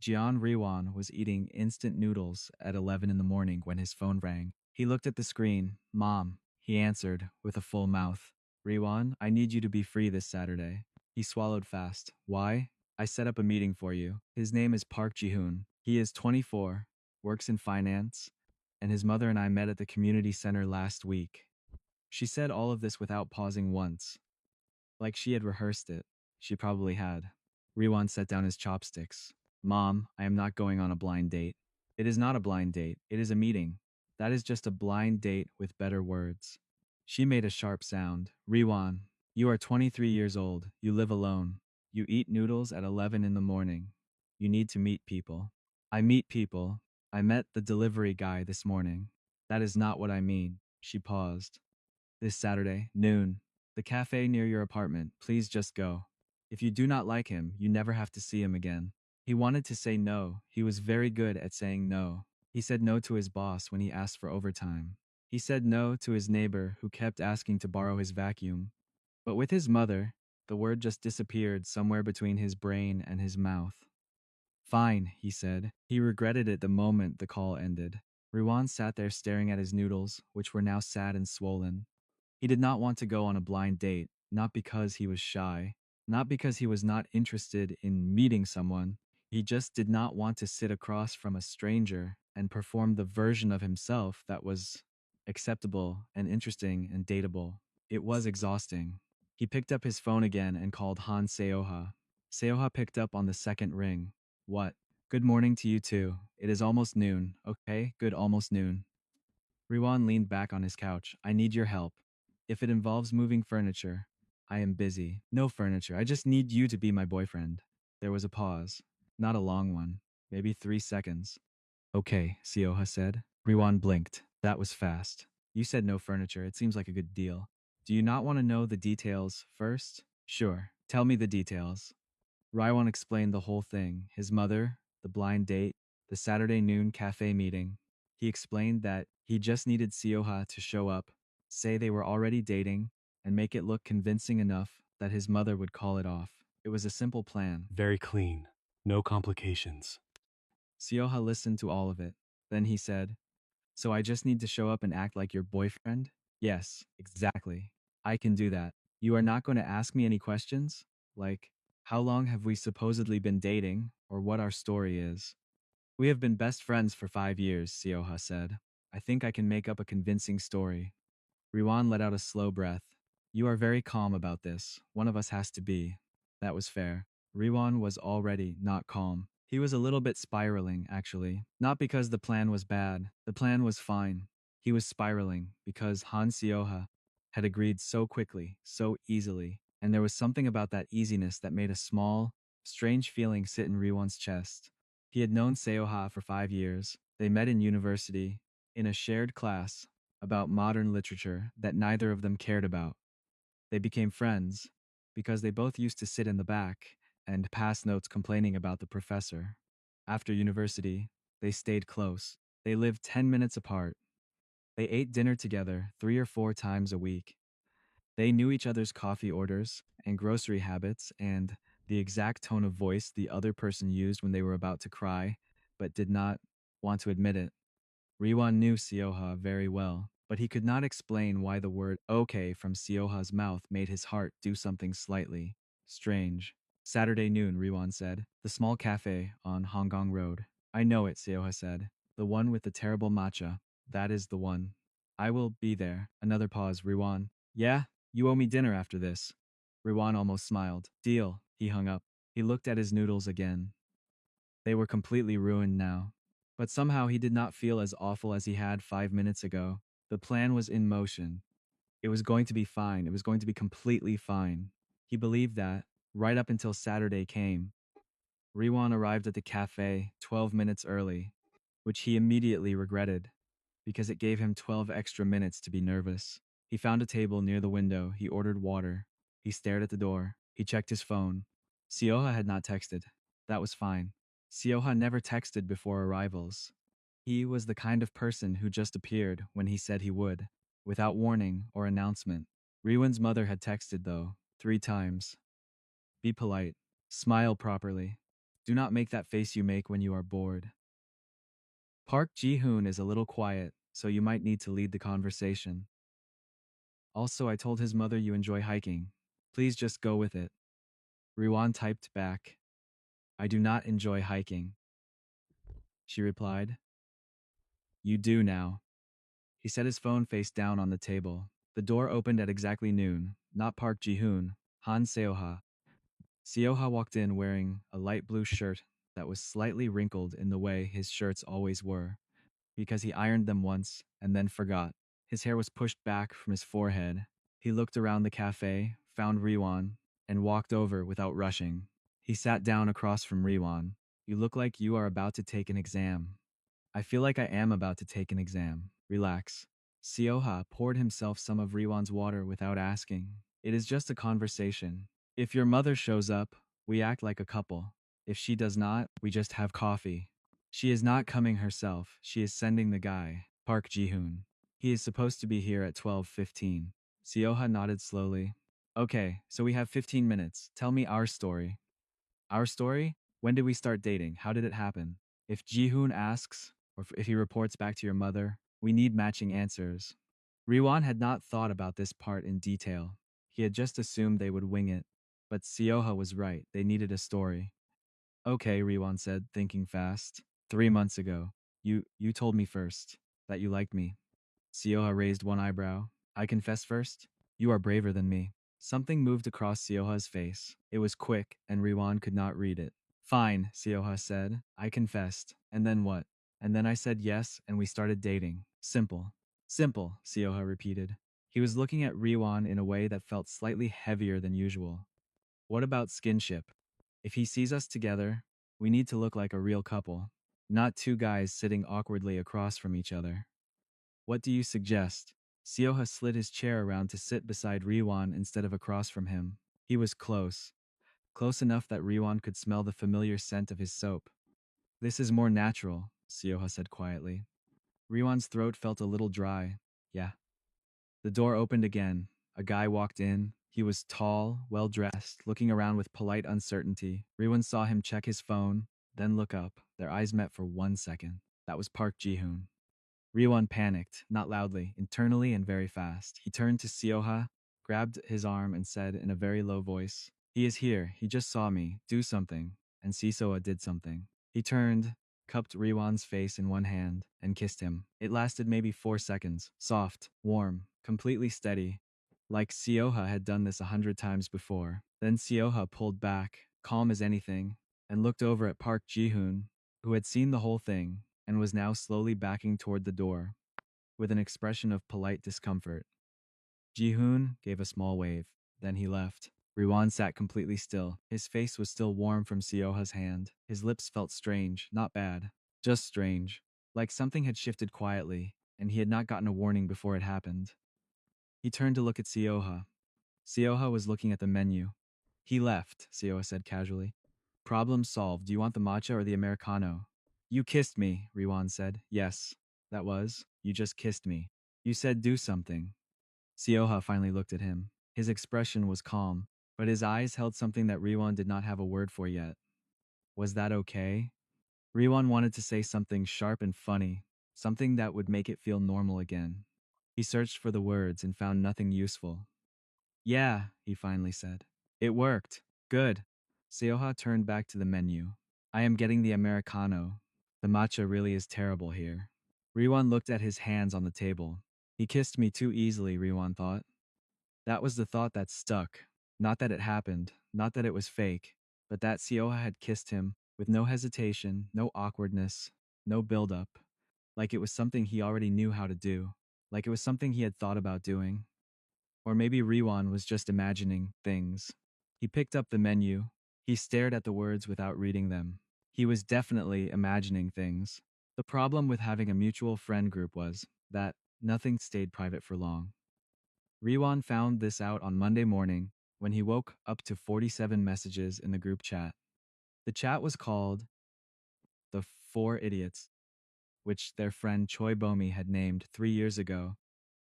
Jian Riwan was eating instant noodles at 11 in the morning when his phone rang. He looked at the screen. Mom, he answered with a full mouth. Riwan, I need you to be free this Saturday. He swallowed fast. Why? I set up a meeting for you. His name is Park Ji-hoon. He is 24, works in finance, and his mother and I met at the community center last week. She said all of this without pausing once. Like she had rehearsed it. She probably had. Riwan set down his chopsticks. Mom, I am not going on a blind date. It is not a blind date, it is a meeting. That is just a blind date with better words. She made a sharp sound. Riwan, you are 23 years old. You live alone. You eat noodles at 11 in the morning. You need to meet people. I meet people. I met the delivery guy this morning. That is not what I mean. She paused. This Saturday, noon. The cafe near your apartment. Please just go. If you do not like him, you never have to see him again. He wanted to say no. He was very good at saying no. He said no to his boss when he asked for overtime. He said no to his neighbor who kept asking to borrow his vacuum. But with his mother, the word just disappeared somewhere between his brain and his mouth. Fine, he said. He regretted it the moment the call ended. Riwan sat there staring at his noodles, which were now sad and swollen. He did not want to go on a blind date, not because he was shy, not because he was not interested in meeting someone. He just did not want to sit across from a stranger and perform the version of himself that was acceptable and interesting and dateable. It was exhausting. He picked up his phone again and called Han Seoha. Seoha picked up on the second ring. What? Good morning to you too. It is almost noon. Okay, good, almost noon. Riwan leaned back on his couch. I need your help. If it involves moving furniture, I am busy. No furniture. I just need you to be my boyfriend. There was a pause. Not a long one. Maybe 3 seconds. Okay, Sioha said. Riwan blinked. That was fast. You said no furniture. It seems like a good deal. Do you not want to know the details first? Sure. Tell me the details. Riwan explained the whole thing. His mother, the blind date, the Saturday noon cafe meeting. He explained that he just needed Sioha to show up, say they were already dating, and make it look convincing enough that his mother would call it off. It was a simple plan. Very clean. No complications. Sioha listened to all of it. Then he said, So I just need to show up and act like your boyfriend? Yes, exactly. I can do that. You are not going to ask me any questions? Like, how long have we supposedly been dating, or what our story is? We have been best friends for 5 years, Sioha said. I think I can make up a convincing story. Riwan let out a slow breath. You are very calm about this. One of us has to be. That was fair. Riwan was already not calm. He was a little bit spiraling, actually. Not because the plan was bad. The plan was fine. He was spiraling because Han Sioha had agreed so quickly, so easily, and there was something about that easiness that made a small, strange feeling sit in Riwan's chest. He had known Seoha for 5 years. They met in university, in a shared class, about modern literature that neither of them cared about. They became friends because they both used to sit in the back and pass notes complaining about the professor. After university, they stayed close. They lived 10 minutes apart. They ate dinner together 3 or 4 times a week. They knew each other's coffee orders and grocery habits and the exact tone of voice the other person used when they were about to cry, but did not want to admit it. Riwan knew Sioha very well, but he could not explain why the word okay from Sioha's mouth made his heart do something slightly strange. Saturday noon, Riwan said. The small cafe on Hongkong Road. I know it, Sioha said. The one with the terrible matcha. That is the one. I will be there. Another pause, Riwan. Yeah? You owe me dinner after this. Riwan almost smiled. Deal. He hung up. He looked at his noodles again. They were completely ruined now. But somehow he did not feel as awful as he had 5 minutes ago. The plan was in motion. It was going to be fine. It was going to be completely fine. He believed that, right up until Saturday came. Riwan arrived at the cafe 12 minutes early, which he immediately regretted, because it gave him 12 extra minutes to be nervous. He found a table near the window. He ordered water. He stared at the door. He checked his phone. Sioha had not texted. That was fine. Sioha never texted before arrivals. He was the kind of person who just appeared when he said he would, without warning or announcement. Riwan's mother had texted, though, 3 times. Be polite. Smile properly. Do not make that face you make when you are bored. Park Ji-hoon is a little quiet, so you might need to lead the conversation. Also, I told his mother you enjoy hiking. Please just go with it. Riwan typed back, I do not enjoy hiking. She replied, You do now. He set his phone face down on the table. The door opened at exactly noon, not Park Ji-hoon, Han Seoha. Seoha walked in wearing a light blue shirt that was slightly wrinkled in the way his shirts always were, because he ironed them once and then forgot. His hair was pushed back from his forehead. He looked around the cafe, found Riwan, and walked over without rushing. He sat down across from Riwan. You look like you are about to take an exam. I feel like I am about to take an exam. Relax. Seoha poured himself some of Riwan's water without asking. It is just a conversation. If your mother shows up, we act like a couple. If she does not, we just have coffee. She is not coming herself. She is sending the guy, Park Ji-hoon. He is supposed to be here at 12:15. Seoha nodded slowly. Okay, so we have 15 minutes. Tell me our story. Our story? When did we start dating? How did it happen? If Ji-hoon asks, or if he reports back to your mother, we need matching answers. Riwan had not thought about this part in detail. He had just assumed they would wing it. But Seoha was right. They needed a story. Okay, Riwan said, thinking fast. 3 months ago. You told me first that you liked me. Seoha raised one eyebrow. I confess first? You are braver than me. Something moved across Seoha's face. It was quick, and Riwan could not read it. Fine, Seoha said. I confessed. And then what? And then I said yes, and we started dating. Simple. Simple, Seoha repeated. He was looking at Riwan in a way that felt slightly heavier than usual. What about skinship? If he sees us together, we need to look like a real couple, not two guys sitting awkwardly across from each other. What do you suggest? Seoha slid his chair around to sit beside Riwan instead of across from him. He was close. Close enough that Riwan could smell the familiar scent of his soap. This is more natural, Seoha said quietly. Riwan's throat felt a little dry. Yeah. The door opened again. A guy walked in. He was tall, well dressed, looking around with polite uncertainty. Riwan saw him check his phone, then look up. Their eyes met for 1 second. That was Park Ji-hoon. Riwan panicked, not loudly, internally and very fast. He turned to Seoha, grabbed his arm, and said in a very low voice, He is here. He just saw me. Do something. And Seoha did something. He turned, cupped Riwan's face in one hand, and kissed him. It lasted maybe 4 seconds. Soft, warm, completely steady. Like Seoha had done this 100 times before. Then Seoha pulled back, calm as anything, and looked over at Park Ji-hoon, who had seen the whole thing and was now slowly backing toward the door, with an expression of polite discomfort. Ji-hoon gave a small wave. Then he left. Riwan sat completely still. His face was still warm from Seoha's hand. His lips felt strange, not bad, just strange, like something had shifted quietly, and he had not gotten a warning before it happened. He turned to look at Seoha. Seoha was looking at the menu. He left, Seoha said casually. Problem solved. Do you want the matcha or the Americano? You kissed me, Riwan said. Yes, that was. You just kissed me. You said do something. Seoha finally looked at him. His expression was calm, but his eyes held something that Riwan did not have a word for yet. Was that okay? Riwan wanted to say something sharp and funny, something that would make it feel normal again. He searched for the words and found nothing useful. Yeah, he finally said. It worked. Good. Seoha turned back to the menu. I am getting the Americano. The matcha really is terrible here. Riwan looked at his hands on the table. He kissed me too easily, Riwan thought. That was the thought that stuck. Not that it happened, not that it was fake, but that Seoha had kissed him with no hesitation, no awkwardness, no build-up, like it was something he already knew how to do, like it was something he had thought about doing. Or maybe Riwan was just imagining things. He picked up the menu. He stared at the words without reading them. He was definitely imagining things. The problem with having a mutual friend group was that nothing stayed private for long. Riwan found this out on Monday morning when he woke up to 47 messages in the group chat. The chat was called The Four Idiots, which their friend Choi Bomi had named 3 years ago,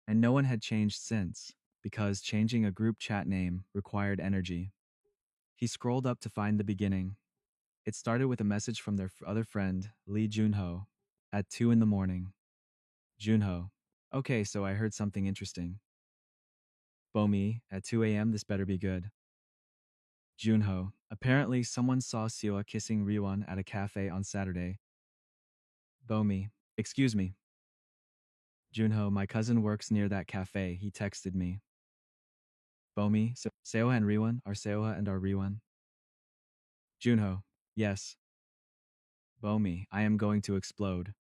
and no one had changed since, because changing a group chat name required energy. He scrolled up to find the beginning. It started with a message from their other friend, Lee Junho, at 2 in the morning. Junho. Okay, so I heard something interesting. Bomi, at 2 a.m., this better be good. Junho. Apparently, someone saw Seoa kissing Riwon at a cafe on Saturday. Bomi. Excuse me. Junho, my cousin works near that cafe. He texted me. Bomi, so Seoha and Riwon are Seoha and are Riwon. Junho. Yes. Bomi, I am going to explode.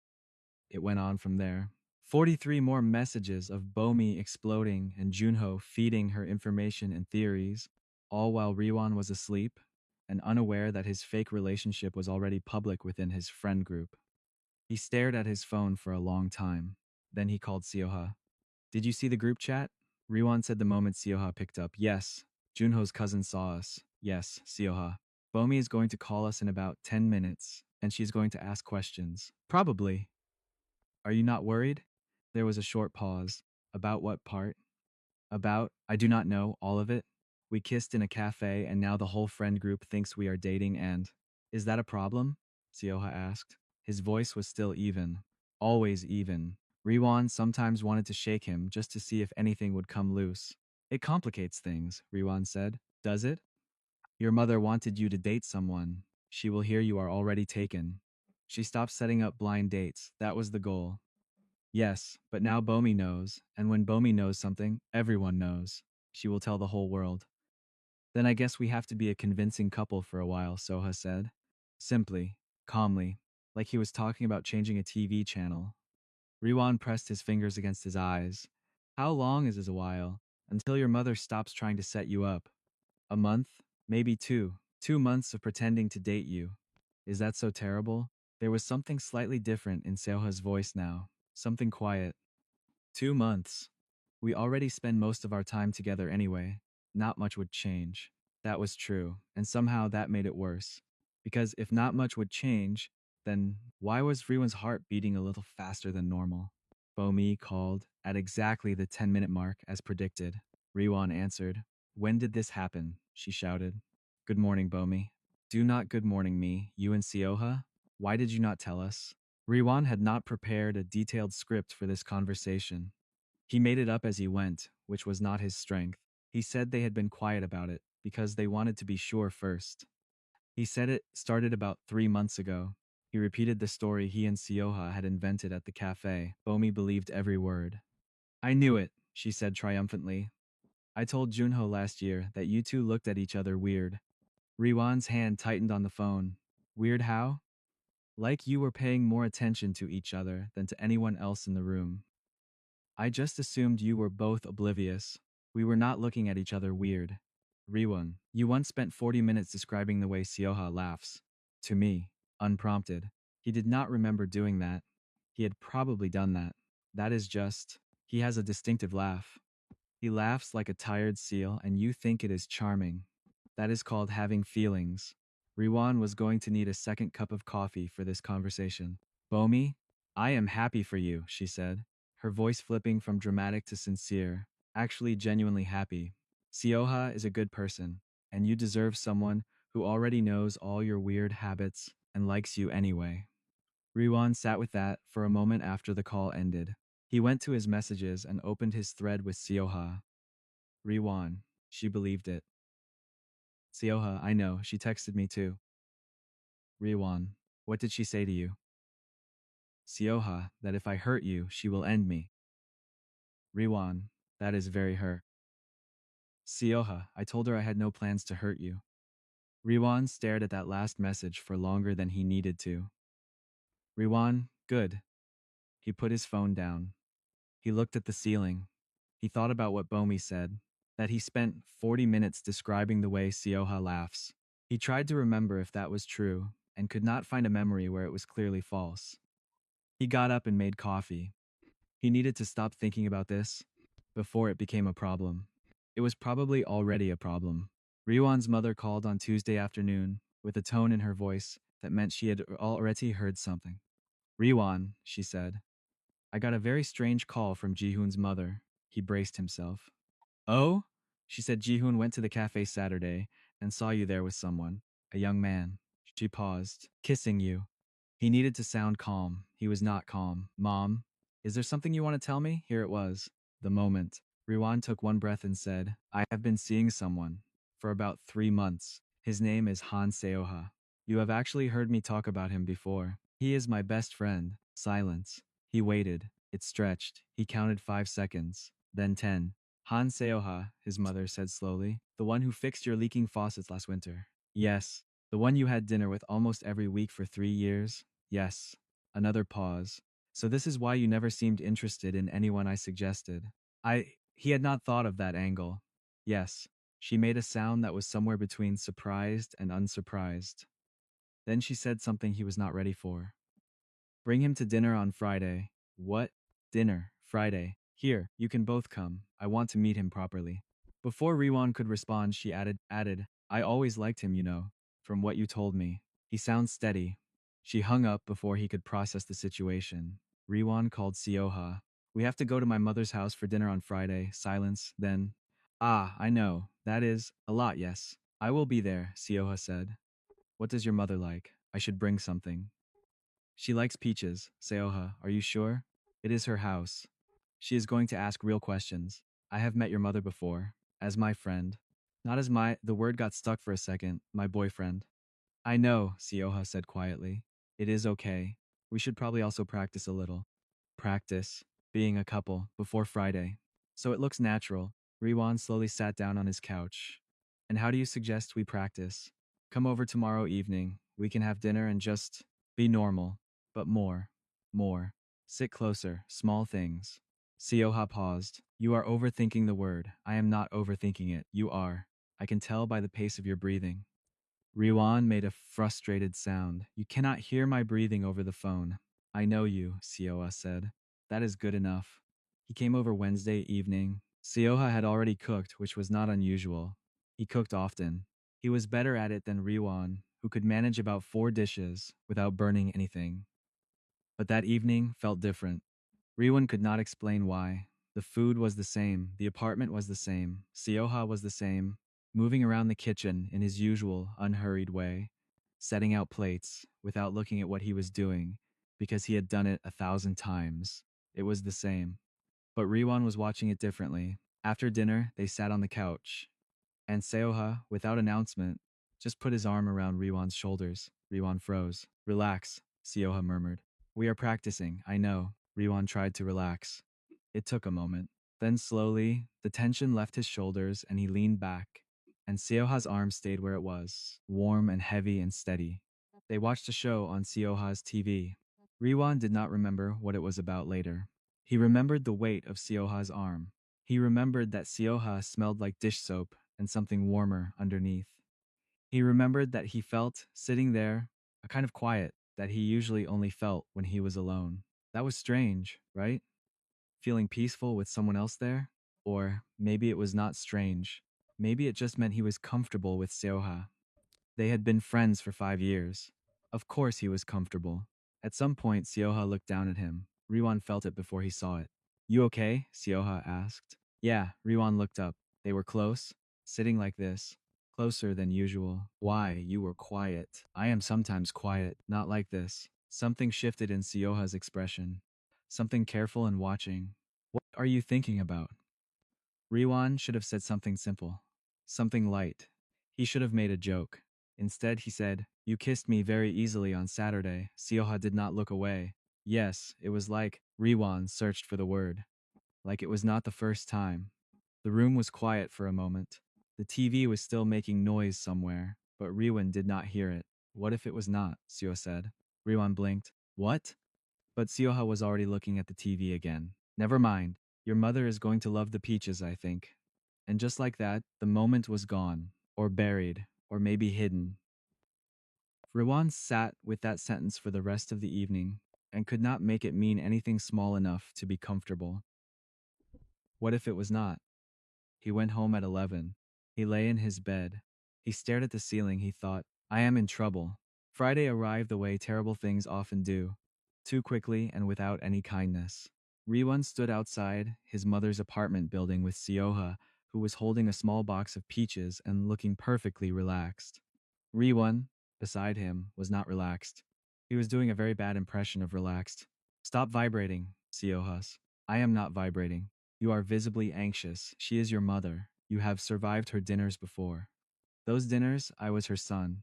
It went on from there. 43 more messages of Bomi exploding and Junho feeding her information and theories, all while Riwon was asleep and unaware that his fake relationship was already public within his friend group. He stared at his phone for a long time. Then he called Seoha. Did you see the group chat? Riwon said the moment Seoha picked up. Yes. Junho's cousin saw us. Yes, Seoha. Bomi is going to call us in about 10 minutes, and she's going to ask questions. Probably. Are you not worried? There was a short pause. About what part? About, I do not know, all of it. We kissed in a cafe and now the whole friend group thinks we are dating and… Is that a problem? Seoha asked. His voice was still even. Always even. Riwon sometimes wanted to shake him just to see if anything would come loose. It complicates things, Riwon said. Does it? Your mother wanted you to date someone. She will hear you are already taken. She stopped setting up blind dates. That was the goal. Yes, but now Bomi knows, and when Bomi knows something, everyone knows. She will tell the whole world. Then I guess we have to be a convincing couple for a while, Soha said. Simply, calmly, like he was talking about changing a TV channel. Riwan pressed his fingers against his eyes. How long is a while? Until your mother stops trying to set you up. A month? Maybe two. 2 months of pretending to date you. Is that so terrible? There was something slightly different in Seoha's voice now. Something quiet. 2 months. We already spend most of our time together anyway. Not much would change. That was true, and somehow that made it worse. Because if not much would change, then why was Riwan's heart beating a little faster than normal? Bomi called at exactly the 10-minute mark as predicted. Riwan answered. When did this happen? She shouted. Good morning, Bomi. Do not good morning me, you and Seoha? Why did you not tell us? Riwan had not prepared a detailed script for this conversation. He made it up as he went, which was not his strength. He said they had been quiet about it because they wanted to be sure first. He said it started about 3 months ago. He repeated the story he and Seoha had invented at the cafe. Bomi believed every word. I knew it, she said triumphantly. I told Junho last year that you two looked at each other weird. Riwan's hand tightened on the phone. Weird how? Like you were paying more attention to each other than to anyone else in the room. I just assumed you were both oblivious. We were not looking at each other weird. Riwon, you once spent 40 minutes describing the way Seoha laughs. To me, unprompted. He did not remember doing that. He had probably done that. That is just… He has a distinctive laugh. He laughs like a tired seal and you think it is charming. That is called having feelings. Riwan was going to need a second cup of coffee for this conversation. Bomi, I am happy for you, she said, her voice flipping from dramatic to sincere, actually genuinely happy. Seoha is a good person, and you deserve someone who already knows all your weird habits and likes you anyway. Riwan sat with that for a moment after the call ended. He went to his messages and opened his thread with Seoha. Riwan, she believed it. Seoha, I know, she texted me too. Riwan, what did she say to you? Seoha, that if I hurt you, she will end me. Riwan, that is very her. Seoha, I told her I had no plans to hurt you. Riwan stared at that last message for longer than he needed to. Riwan, good. He put his phone down. He looked at the ceiling. He thought about what Bomi said, that he spent 40 minutes describing the way Seoha laughs. He tried to remember if that was true, and could not find a memory where it was clearly false. He got up and made coffee. He needed to stop thinking about this before it became a problem. It was probably already a problem. Riwan's mother called on Tuesday afternoon with a tone in her voice that meant she had already heard something. Riwan, she said. I got a very strange call from Jihoon's mother. He braced himself. Oh? She said Jihoon went to the cafe Saturday and saw you there with someone, a young man. She paused. Kissing you. He needed to sound calm. He was not calm. Mom, is there something you want to tell me? Here it was. The moment. Riwan took one breath and said, I have been seeing someone for about 3 months. His name is Han Seoha. You have actually heard me talk about him before. He is my best friend. Silence. He waited. It stretched. He counted 5 seconds. Then 10. Han Seoha, his mother said slowly. The one who fixed your leaking faucets last winter. Yes. The one you had dinner with almost every week for 3 years? Yes. Another pause. So this is why you never seemed interested in anyone I suggested. He had not thought of that angle. Yes. She made a sound that was somewhere between surprised and unsurprised. Then she said something he was not ready for. Bring him to dinner on Friday. What? Dinner, Friday. Here, you can both come. I want to meet him properly. Before Riwan could respond, she added, I always liked him, you know, from what you told me. He sounds steady. She hung up before he could process the situation. Riwan called Sioha. We have to go to my mother's house for dinner on Friday. Silence, then. Ah, I know. That is a lot, yes. I will be there, Sioha said. What does your mother like? I should bring something. She likes peaches. Seoha, are you sure? It is her house. She is going to ask real questions. I have met your mother before. As my friend. Not as the word got stuck for a second, my boyfriend. I know, Seoha said quietly. It is okay. We should probably also practice a little. Practice. Being a couple, before Friday. So it looks natural. Riwan slowly sat down on his couch. And how do you suggest we practice? Come over tomorrow evening. We can have dinner and just be normal. But more. More. Sit closer. Small things. Sioha paused. You are overthinking the word. I am not overthinking it. You are. I can tell by the pace of your breathing. Riwan made a frustrated sound. You cannot hear my breathing over the phone. I know you, Sioha said. That is good enough. He came over Wednesday evening. Sioha had already cooked, which was not unusual. He cooked often. He was better at it than Riwan, who could manage about 4 dishes without burning anything. But that evening felt different. Riwan could not explain why. The food was the same, the apartment was the same, Sioha was the same, moving around the kitchen in his usual, unhurried way, setting out plates without looking at what he was doing, because he had done it 1,000 times. It was the same. But Riwan was watching it differently. After dinner, they sat on the couch, and Seoha, without announcement, just put his arm around Riwan's shoulders. Riwan froze. Relax, Seoha murmured. We are practicing, I know. Riwan tried to relax. It took a moment. Then slowly, the tension left his shoulders and he leaned back, and Seoha's arm stayed where it was, warm and heavy and steady. They watched a show on Seoha's TV. Riwan did not remember what it was about later. He remembered the weight of Seoha's arm. He remembered that Sioha smelled like dish soap and something warmer underneath. He remembered that he felt, sitting there, a kind of quiet that he usually only felt when he was alone. That was strange, right? Feeling peaceful with someone else there? Or maybe it was not strange. Maybe it just meant he was comfortable with Seoha. They had been friends for 5 years. Of course he was comfortable. At some point, Seoha looked down at him. Riwan felt it before he saw it. You okay? Seoha asked. Yeah, Riwan looked up. They were close, sitting like this. Closer than usual. Why, you were quiet. I am sometimes quiet, not like this. Something shifted in Seoha's expression. Something careful and watching. What are you thinking about? Riwan should have said something simple. Something light. He should have made a joke. Instead, he said, You kissed me very easily on Saturday. Seoha did not look away. Yes, it was like Riwan searched for the word. Like it was not the first time. The room was quiet for a moment. The TV was still making noise somewhere, but Riwan did not hear it. What if it was not? Seo said. Riwan blinked. What? But Sioha was already looking at the TV again. Never mind. Your mother is going to love the peaches, I think. And just like that, the moment was gone, or buried, or maybe hidden. Riwan sat with that sentence for the rest of the evening and could not make it mean anything small enough to be comfortable. What if it was not? He went home at 11. He lay in his bed. He stared at the ceiling. He thought, I am in trouble. Friday arrived the way terrible things often do, too quickly and without any kindness. Riwan stood outside his mother's apartment building with Sioha, who was holding a small box of peaches and looking perfectly relaxed. Riwan, beside him was not relaxed. He was doing a very bad impression of relaxed. Stop vibrating, Siohas. I am not vibrating. You are visibly anxious. She is your mother. You have survived her dinners before. Those dinners, I was her son.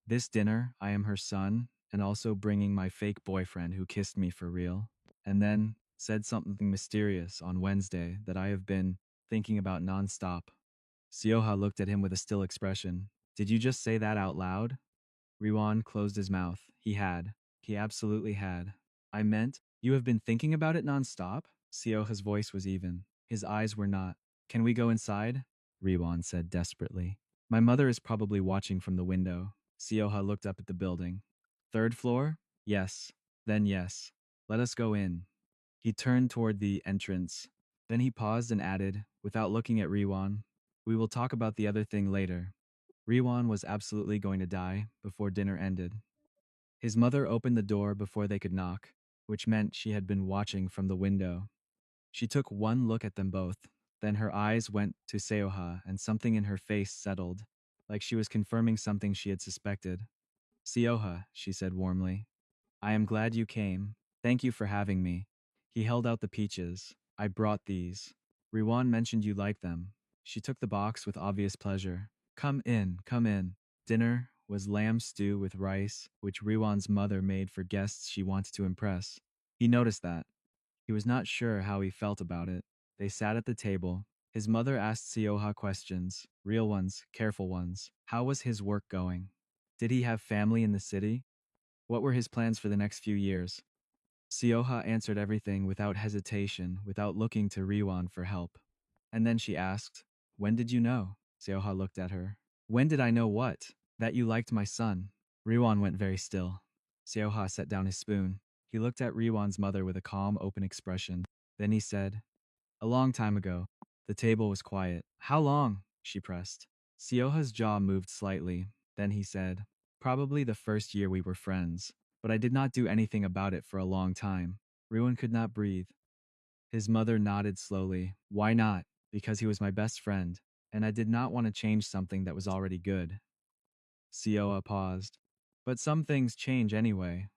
This dinner, I am her son, and also bringing my fake boyfriend who kissed me for real. And then said something mysterious on Wednesday that I have been thinking about nonstop. Sioha looked at him with a still expression. Did you just say that out loud? Riwan closed his mouth. He had. He absolutely had. I meant, you have been thinking about it nonstop? Sioha's voice was even. His eyes were not. Can we go inside? Riwan said desperately. My mother is probably watching from the window. Sioha looked up at the building. Third floor? Yes. Then yes. Let us go in. He turned toward the entrance. Then he paused and added, without looking at Riwan, we will talk about the other thing later. Riwan was absolutely going to die before dinner ended. His mother opened the door before they could knock, which meant she had been watching from the window. She took one look at them both, then her eyes went to Seoha and something in her face settled, like she was confirming something she had suspected. Seoha, she said warmly, I am glad you came. Thank you for having me. He held out the peaches. I brought these. Riwan mentioned you liked them. She took the box with obvious pleasure. Come in, come in. Dinner was lamb stew with rice, which Riwan's mother made for guests she wanted to impress. He noticed that. He was not sure how he felt about it. They sat at the table. His mother asked Sioha questions, real ones, careful ones. How was his work going? Did he have family in the city? What were his plans for the next few years? Sioha answered everything without hesitation, without looking to Riwan for help. And then she asked, when did you know? Sioha looked at her. When did I know what? That you liked my son. Riwan went very still. Sioha set down his spoon. He looked at Riwan's mother with a calm, open expression. Then he said, a long time ago. The table was quiet. How long? She pressed. Sioha's jaw moved slightly. Then he said, probably the first year we were friends, but I did not do anything about it for a long time. Riwan could not breathe. His mother nodded slowly. Why not? Because he was my best friend, and I did not want to change something that was already good. Sioha paused. But some things change anyway.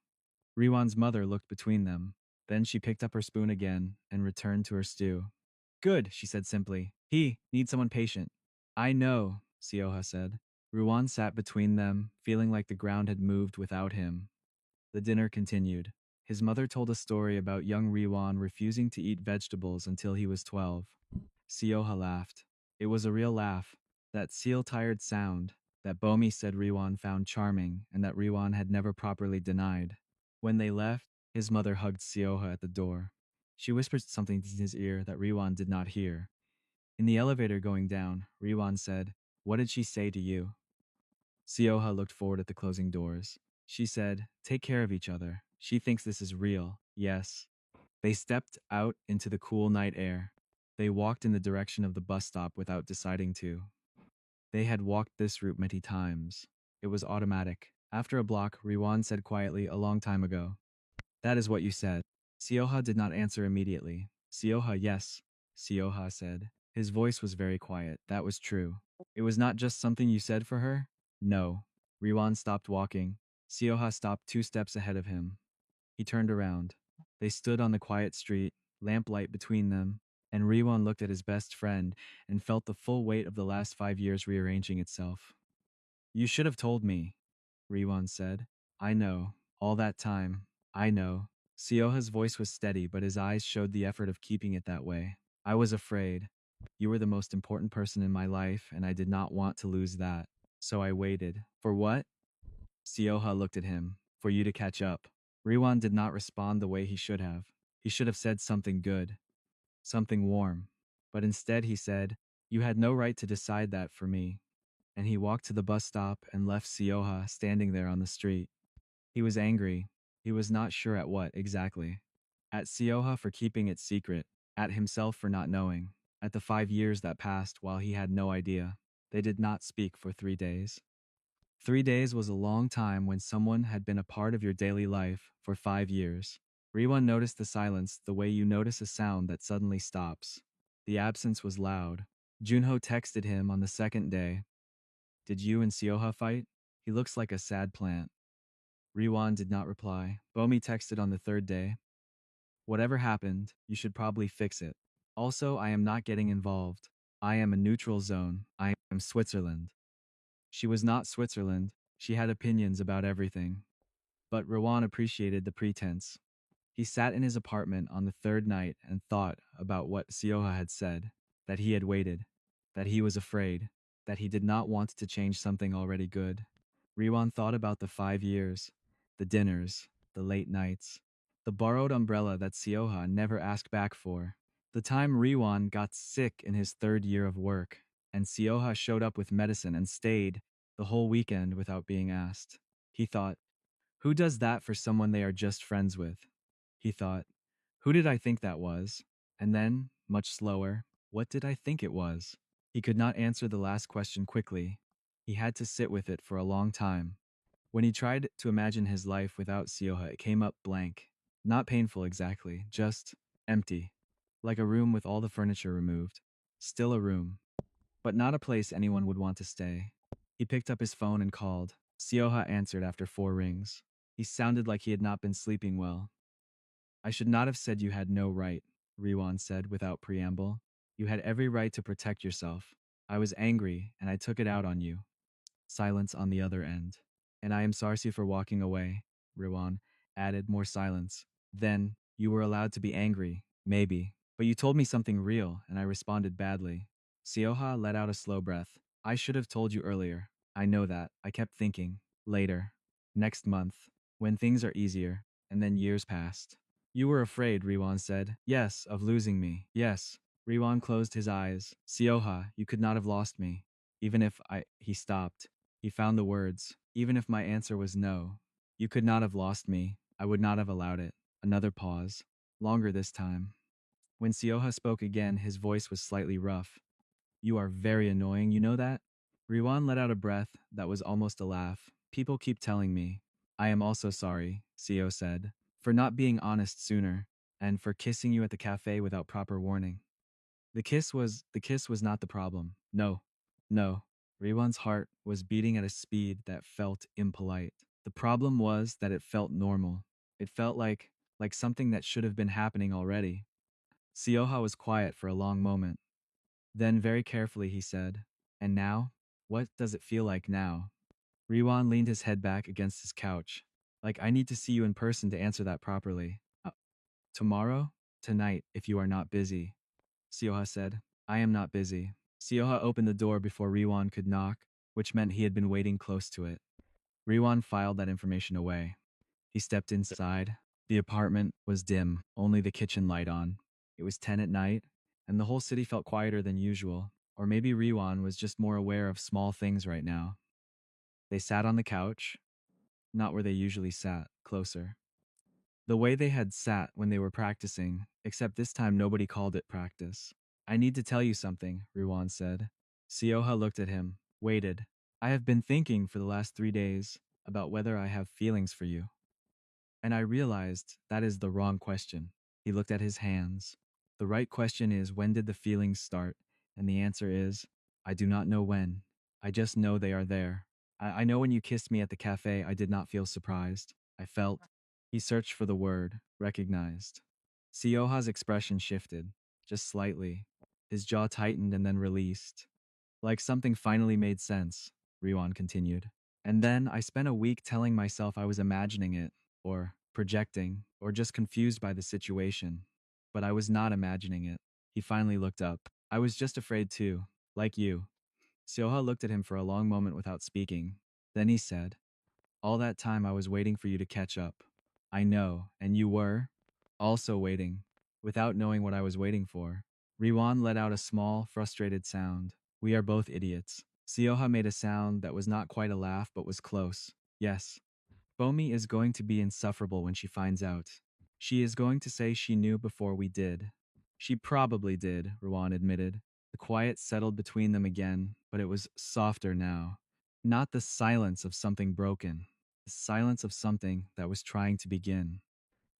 Riwan's mother looked between them. Then she picked up her spoon again and returned to her stew. Good, she said simply. He needs someone patient. I know, Sioha said. Ruan sat between them, feeling like the ground had moved without him. The dinner continued. His mother told a story about young Riwan refusing to eat vegetables until he was 12. Sioha laughed. It was a real laugh. That seal-tired sound that Bomi said Riwan found charming and that Riwan had never properly denied. When they left, his mother hugged Sioha at the door. She whispered something in his ear that Riwan did not hear. In the elevator going down, Riwan said, what did she say to you? Sioha looked forward at the closing doors. She said, take care of each other. She thinks this is real. Yes. They stepped out into the cool night air. They walked in the direction of the bus stop without deciding to. They had walked this route many times. It was automatic. After a block, Riwan said quietly a long time ago. That is what you said. Sioha did not answer immediately. Sioha, yes. Sioha said. His voice was very quiet. That was true. It was not just something you said for her? No. Riwan stopped walking. Sioha stopped 2 steps ahead of him. He turned around. They stood on the quiet street, lamplight between them, and Riwan looked at his best friend and felt the full weight of the last 5 years rearranging itself. You should have told me, Riwan said. I know. All that time. I know. Sioha's voice was steady, but his eyes showed the effort of keeping it that way. I was afraid. You were the most important person in my life, and I did not want to lose that. So I waited. For what? Sioha looked at him. For you to catch up. Riwan did not respond the way he should have. He should have said something good. Something warm. But instead he said, you had no right to decide that for me. And he walked to the bus stop and left Sioha standing there on the street. He was angry. He was not sure at what exactly. At Sioha for keeping it secret, at himself for not knowing, at the 5 years that passed while he had no idea. They did not speak for 3 days. 3 days was a long time when someone had been a part of your daily life for 5 years. Riwan noticed the silence the way you notice a sound that suddenly stops. The absence was loud. Junho texted him on the second day. Did you and Sioha fight? He looks like a sad plant. Riwan did not reply. Bomi texted on the third day. Whatever happened, you should probably fix it. Also, I am not getting involved. I am a neutral zone. I am Switzerland. She was not Switzerland. She had opinions about everything. But Riwan appreciated the pretense. He sat in his apartment on the third night and thought about what Sioha had said, that he had waited, that he was afraid, that he did not want to change something already good. Riwan thought about the 5 years, the dinners, the late nights, the borrowed umbrella that Sioha never asked back for, the time Riwan got sick in his third year of work, and Sioha showed up with medicine and stayed the whole weekend without being asked. He thought, who does that for someone they are just friends with? He thought, who did I think that was? And then, much slower, what did I think it was? He could not answer the last question quickly. He had to sit with it for a long time. When he tried to imagine his life without Sioha, it came up blank. Not painful exactly, just empty. Like a room with all the furniture removed. Still a room, but not a place anyone would want to stay. He picked up his phone and called. Sioha answered after 4 rings. He sounded like he had not been sleeping well. I should not have said you had no right, Riwan said without preamble. You had every right to protect yourself. I was angry, and I took it out on you. Silence on the other end. And I am sorry for walking away, Riwan added, more silence. Then, you were allowed to be angry, maybe. But you told me something real, and I responded badly. Sioha let out a slow breath. I should have told you earlier. I know that. I kept thinking. Later. Next month. When things are easier. And then years passed. You were afraid, Riwan said. Yes, of losing me. Yes. Riwan closed his eyes. Sioha, you could not have lost me. Even if he stopped. He found the words. Even if my answer was no. You could not have lost me. I would not have allowed it. Another pause. Longer this time. When Sioha spoke again, his voice was slightly rough. You are very annoying, you know that? Riwan let out a breath that was almost a laugh. People keep telling me. I am also sorry, Sio said, for not being honest sooner, and for kissing you at the cafe without proper warning. The kiss was not the problem. No. No. Riwan's heart was beating at a speed that felt impolite. The problem was that it felt normal. It felt like something that should have been happening already. Sioha was quiet for a long moment. Then very carefully he said, and now? What does it feel like now? Riwan leaned his head back against his couch. Like, I need to see you in person to answer that properly. Tomorrow? Tonight, if you are not busy. Sioha said, I am not busy. Sioha opened the door before Riwan could knock, which meant he had been waiting close to it. Riwan filed that information away. He stepped inside. The apartment was dim, only the kitchen light on. It was 10 at night, and the whole city felt quieter than usual. Or maybe Riwan was just more aware of small things right now. They sat on the couch, not where they usually sat, closer. The way they had sat when they were practicing, except this time nobody called it practice. I need to tell you something, Riwan said. Sioha looked at him, waited. I have been thinking for the last 3 days about whether I have feelings for you. And I realized that is the wrong question. He looked at his hands. The right question is, when did the feelings start? And the answer is, I do not know when. I just know they are there. I know when you kissed me at the cafe, I did not feel surprised. I felt. He searched for the word, recognized. Sioha's expression shifted, just slightly. His jaw tightened and then released. Like something finally made sense, Riwan continued. And then I spent a week telling myself I was imagining it, or projecting, or just confused by the situation. But I was not imagining it. He finally looked up. I was just afraid too, like you. Sioha looked at him for a long moment without speaking. Then he said, all that time I was waiting for you to catch up. I know, and you were? Also waiting, without knowing what I was waiting for. Riwan let out a small, frustrated sound. We are both idiots. Sioha made a sound that was not quite a laugh but was close. Yes. Bomi is going to be insufferable when she finds out. She is going to say she knew before we did. She probably did, Riwan admitted. The quiet settled between them again, but it was softer now. Not the silence of something broken, the silence of something that was trying to begin.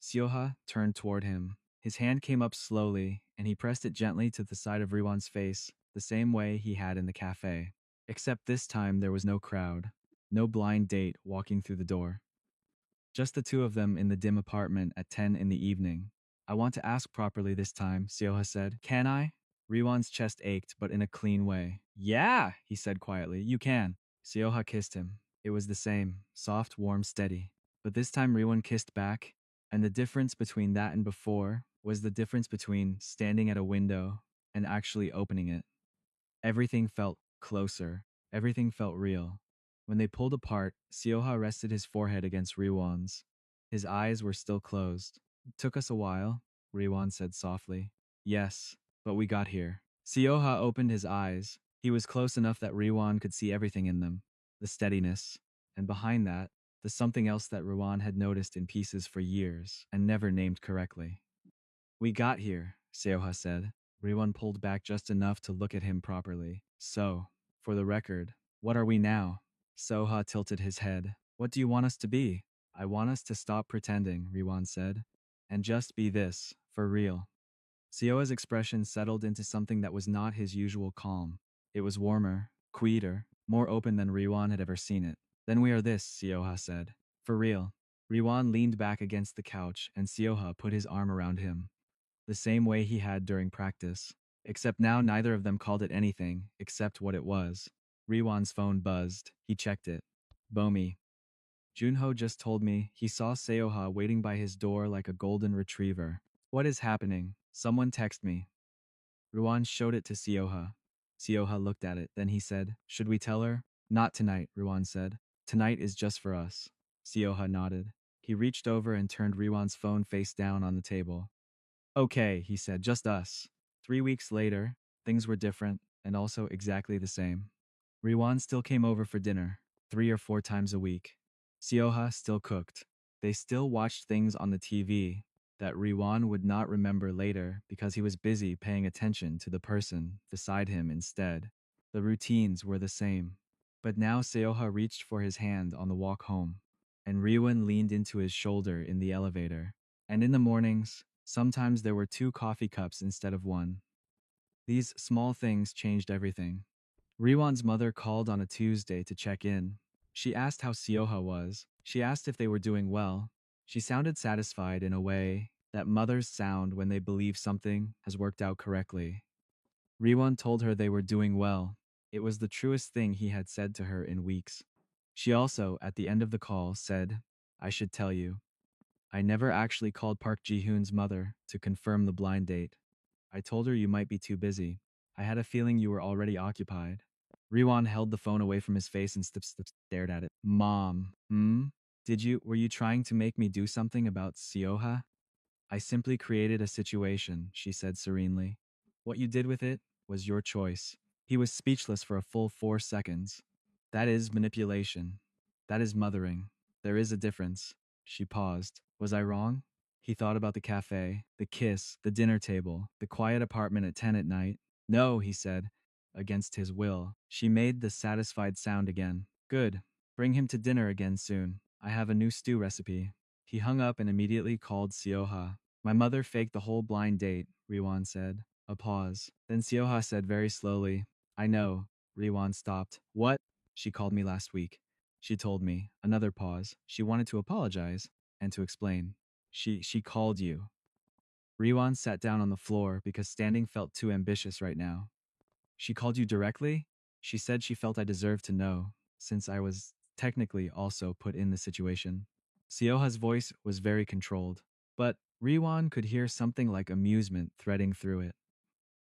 Sioha turned toward him. His hand came up slowly, and he pressed it gently to the side of Riwan's face, the same way he had in the cafe. Except this time there was no crowd. No blind date walking through the door. Just the two of them in the dim apartment at 10 in the evening. I want to ask properly this time, Sioha said. Can I? Riwan's chest ached, but in a clean way. Yeah, he said quietly. You can. Sioha kissed him. It was the same, soft, warm, steady. But this time Riwan kissed back, and the difference between that and before was the difference between standing at a window and actually opening it. Everything felt closer. Everything felt real. When they pulled apart, Sioha rested his forehead against Riwan's. His eyes were still closed. It took us a while, Riwan said softly. Yes, but we got here. Sioha opened his eyes. He was close enough that Riwan could see everything in them. The steadiness. And behind that, the something else that Riwan had noticed in pieces for years and never named correctly. We got here, Sioha said. Riwan pulled back just enough to look at him properly. So, for the record, what are we now? Soha tilted his head. What do you want us to be? I want us to stop pretending, Riwan said, and just be this, for real. Sioa's expression settled into something that was not his usual calm. It was warmer, quieter, more open than Riwan had ever seen it. Then we are this, Sioha said. For real. Riwan leaned back against the couch and Sioha put his arm around him, the same way he had during practice. Except now neither of them called it anything except what it was. Riwan's phone buzzed. He checked it. Bomi. Junho just told me he saw Seoha waiting by his door like a golden retriever. What is happening? Someone text me. Ruan showed it to Seoha. Seoha looked at it, then he said, Should we tell her? Not tonight, Ruan said. Tonight is just for us. Seoha nodded. He reached over and turned Riwan's phone face down on the table. Okay, he said, just us. 3 weeks later, things were different and also exactly the same. Riwan still came over for dinner, 3 or 4 times a week. Sioha still cooked. They still watched things on the TV that Riwan would not remember later because he was busy paying attention to the person beside him instead. The routines were the same. But now Seoha reached for his hand on the walk home, and Riwan leaned into his shoulder in the elevator. And in the mornings, sometimes there were 2 coffee cups instead of one. These small things changed everything. Riwan's mother called on a Tuesday to check in. She asked how Sioha was. She asked if they were doing well. She sounded satisfied in a way that mothers sound when they believe something has worked out correctly. Riwan told her they were doing well. It was the truest thing he had said to her in weeks. She also, at the end of the call, said, I should tell you. I never actually called Park Ji-hoon's mother to confirm the blind date. I told her you might be too busy. I had a feeling you were already occupied. Riwan held the phone away from his face and stared at it. Mom, were you trying to make me do something about Sioha? I simply created a situation, she said serenely. What you did with it was your choice. He was speechless for a full 4 seconds. That is manipulation. That is mothering. There is a difference. She paused. Was I wrong? He thought about the cafe, the kiss, the dinner table, the quiet apartment at 10 at night. No, he said, against his will. She made the satisfied sound again. Good. Bring him to dinner again soon. I have a new stew recipe. He hung up and immediately called Sioha. My mother faked the whole blind date, Riwan said. A pause. Then Sioha said very slowly, I know. Riwan stopped. What? She called me last week. She told me. Another pause. She wanted to apologize and to explain. She called you. Riwan sat down on the floor because standing felt too ambitious right now. She called you directly? She said she felt I deserved to know, since I was technically also put in the situation. Sioha's voice was very controlled, but Riwan could hear something like amusement threading through it.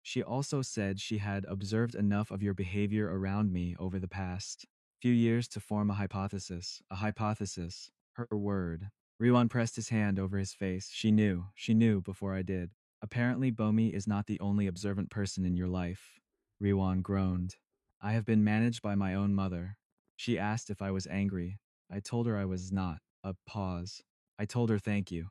She also said she had observed enough of your behavior around me over the past few years to form a hypothesis. A hypothesis. Her word. Riwan pressed his hand over his face. She knew before I did. Apparently, Bomi is not the only observant person in your life. Riwan groaned. I have been managed by my own mother. She asked if I was angry. I told her I was not. A pause. I told her thank you.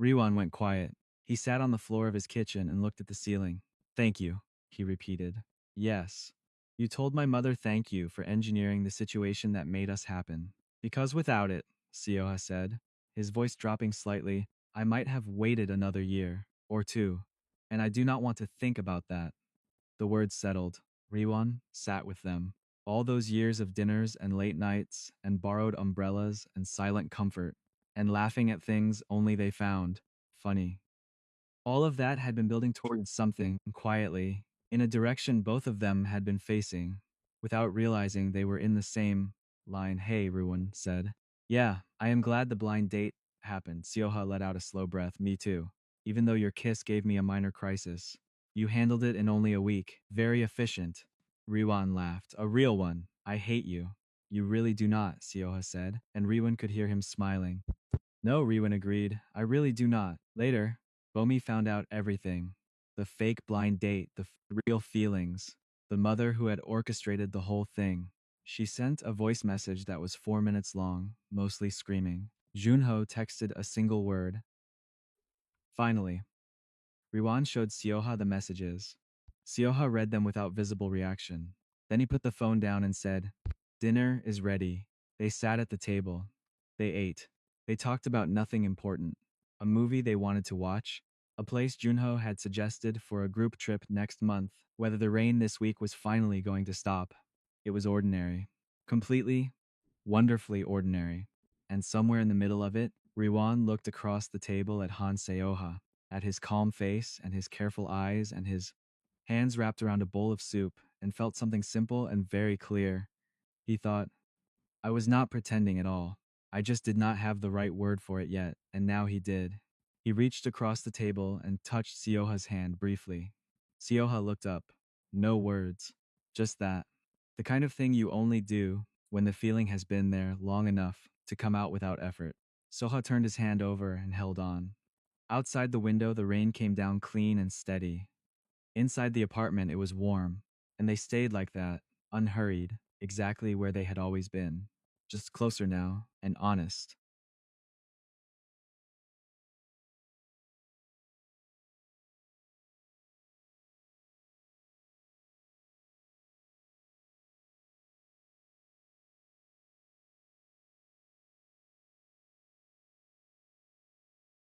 Riwan went quiet. He sat on the floor of his kitchen and looked at the ceiling. Thank you, he repeated. Yes. You told my mother thank you for engineering the situation that made us happen. Because without it, Sioha said, his voice dropping slightly, I might have waited another year, or two, and I do not want to think about that. The words settled. Riwan sat with them. All those years of dinners and late nights, and borrowed umbrellas and silent comfort, and laughing at things only they found funny. All of that had been building towards something quietly, in a direction both of them had been facing, without realizing they were in the same line. Hey, Ruin said. Yeah, I am glad the blind date happened. Sioha let out a slow breath. Me too. Even though your kiss gave me a minor crisis. You handled it in only a week. Very efficient. Riwan laughed. A real one. I hate you. You really do not, Sioha said, and Riwan could hear him smiling. No, Riwan agreed. I really do not. Later, Bomi found out everything. The fake blind date, the real feelings, the mother who had orchestrated the whole thing. She sent a voice message that was 4 minutes long, mostly screaming. Junho texted a single word. Finally, Riwan showed Sioha the messages. Sioha read them without visible reaction. Then he put the phone down and said, Dinner is ready. They sat at the table. They ate. They talked about nothing important. A movie they wanted to watch, a place Junho had suggested for a group trip next month, whether the rain this week was finally going to stop. It was ordinary. Completely, wonderfully ordinary. And somewhere in the middle of it, Riwan looked across the table at Han Seoha, at his calm face and his careful eyes and his hands wrapped around a bowl of soup, and felt something simple and very clear. He thought, I was not pretending at all. I just did not have the right word for it yet, and now he did. He reached across the table and touched Sioha's hand briefly. Sioha looked up. No words. Just that. The kind of thing you only do when the feeling has been there long enough to come out without effort. Soha turned his hand over and held on. Outside the window, the rain came down clean and steady. Inside the apartment, it was warm, and they stayed like that, unhurried, exactly where they had always been. Just closer now, and honest.